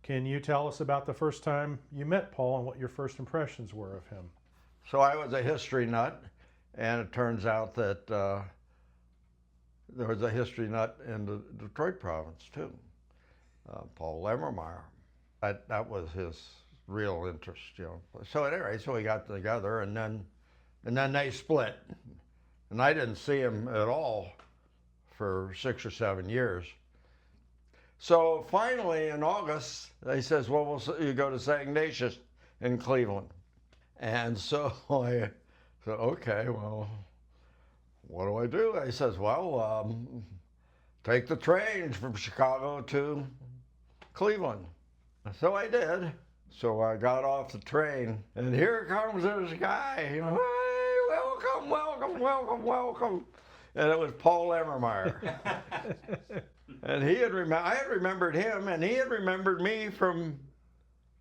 Can you tell us about the first time you met Paul and what your first impressions were of him? So I was a history nut, and it turns out that there was a history nut in the Detroit province too, Paul Lemmermeyer. That was his real interest, you know. So at any rate, so we got together, and then they split, and I didn't see him at all for 6 or 7 years. So finally, in August, he says, well, you go to St. Ignatius in Cleveland. And so I said, okay, well, what do I do? He says, well, take the train from Chicago to Cleveland. So I did. So I got off the train, and here comes this guy, you know, hey, welcome, welcome, welcome, welcome. And it was Paul Lemmermeyer. And I had remembered him, and he had remembered me from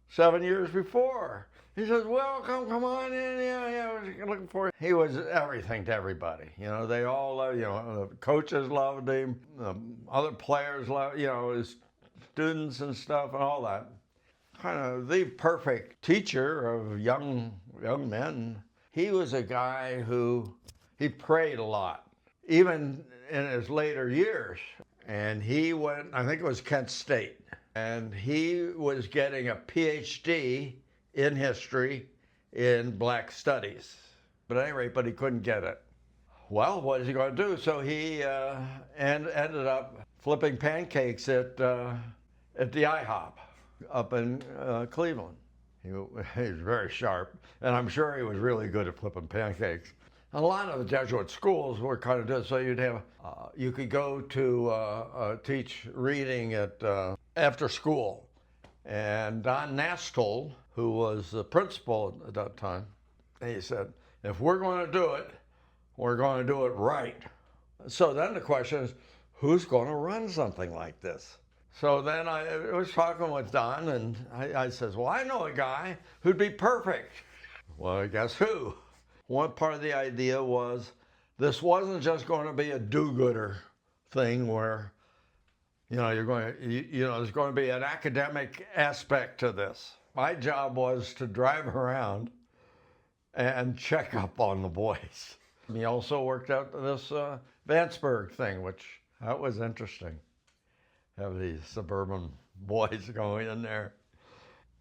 7 years before. He says, well, come on in, yeah, I was looking for you. He was everything to everybody. You know, they all loved, you know, the coaches loved him, other players loved, you know, his students and stuff and all that. Kind of the perfect teacher of young men. He was a guy he prayed a lot, even in his later years. And he went, I think it was Kent State, and he was getting a PhD in history in black studies. But at any rate, he couldn't get it. Well, what is he going to do? So he ended up flipping pancakes at the IHOP up in Cleveland. He was very sharp, and I'm sure he was really good at flipping pancakes. A lot of the Jesuit schools were kind of doing so. You'd have you could go to teach reading at after school, and Don Nastol, who was the principal at that time, he said, "If we're going to do it, we're going to do it right." So then the question is, who's going to run something like this? So then I was talking with Don, and I says, "Well, I know a guy who'd be perfect." Well, guess who? One part of the idea was this wasn't just going to be a do-gooder thing where, you know, there's going to be an academic aspect to this. My job was to drive around and check up on the boys. He also worked out this Vanceburg thing, which that was interesting. Have these suburban boys going in there.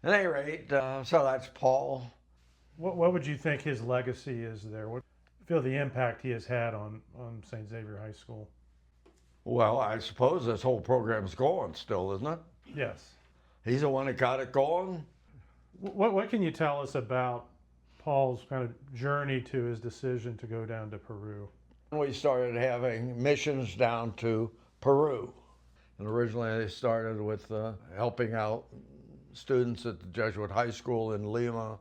At any rate, so that's Paul. What would you think his legacy is there? What feel the impact he has had on St. Xavier High School? Well, I suppose this whole program's going still, isn't it? Yes. He's the one that got it going. What can you tell us about Paul's kind of journey to his decision to go down to Peru? We started having missions down to Peru. And originally they started with helping out students at the Jesuit High School in Lima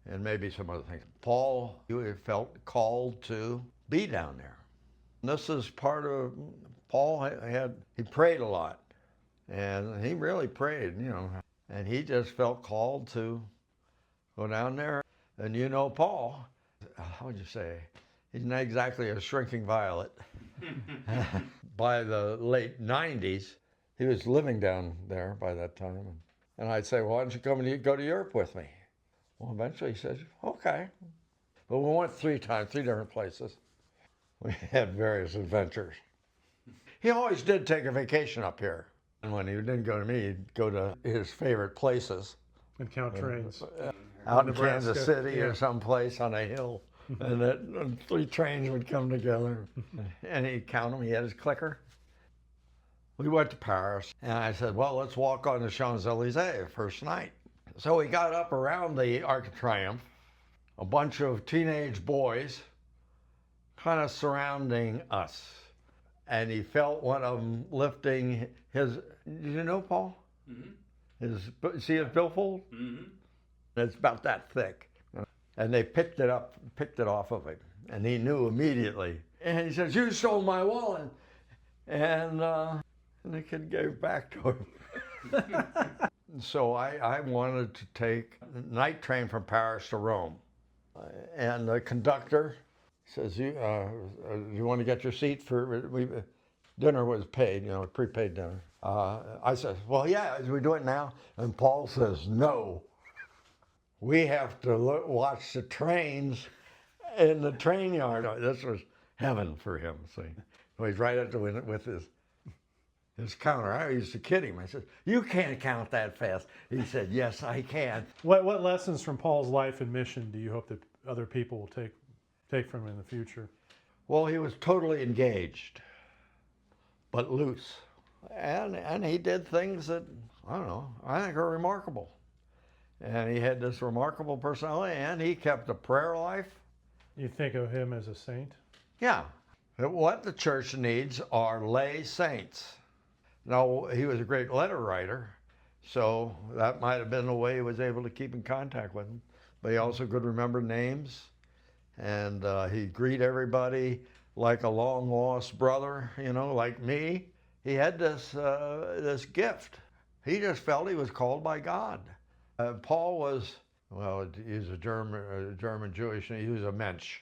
and maybe some other things. Paul, he felt called to be down there. And this is part of, Paul he prayed a lot. And he really prayed, you know. And he just felt called to go down there. And you know Paul, how would you say, he's not exactly a shrinking violet. By the late 90s, he was living down there by that time. And I'd say, well, why don't you come and go to Europe with me? Well, eventually he says, okay. But we went 3 times, 3 different places. We had various adventures. He always did take a vacation up here. And when he didn't go to me, he'd go to his favorite places. And count trains. Out in Kansas City or someplace on a hill. And 3 trains would come together. And he'd count them. He had his clicker. We went to Paris. And I said, well, let's walk on the Champs-Élysées first night. So we got up around the Arc de Triomphe, a bunch of teenage boys kind of surrounding us. And he felt one of them lifting his, did you know Paul? Mm-hmm. See his billfold? Mm-hmm. It's about that thick. And they picked it off of him. And he knew immediately. And he says, you stole my wallet. And the kid gave it back to him. So I wanted to take the night train from Paris to Rome. And the conductor says, you want to get your seat for, dinner was paid, you know, prepaid dinner. I said, well, yeah, we do it now. And Paul says, no, we have to watch the trains in the train yard. This was heaven for him, see. So he's right up the window with his counter. I used to kid him. I said, you can't count that fast. He said, yes, I can. What lessons from Paul's life and mission do you hope that other people will take from him in the future? Well, he was totally engaged, but loose. And he did things that, I don't know, I think are remarkable. And he had this remarkable personality, and he kept a prayer life. You think of him as a saint? Yeah. What the church needs are lay saints. Now, he was a great letter writer, so that might have been the way he was able to keep in contact with them. But he also could remember names, and he'd greet everybody like a long-lost brother, you know, like me. He had this gift. He just felt he was called by God. Paul was, well, he's a German Jewish, he was a mensch.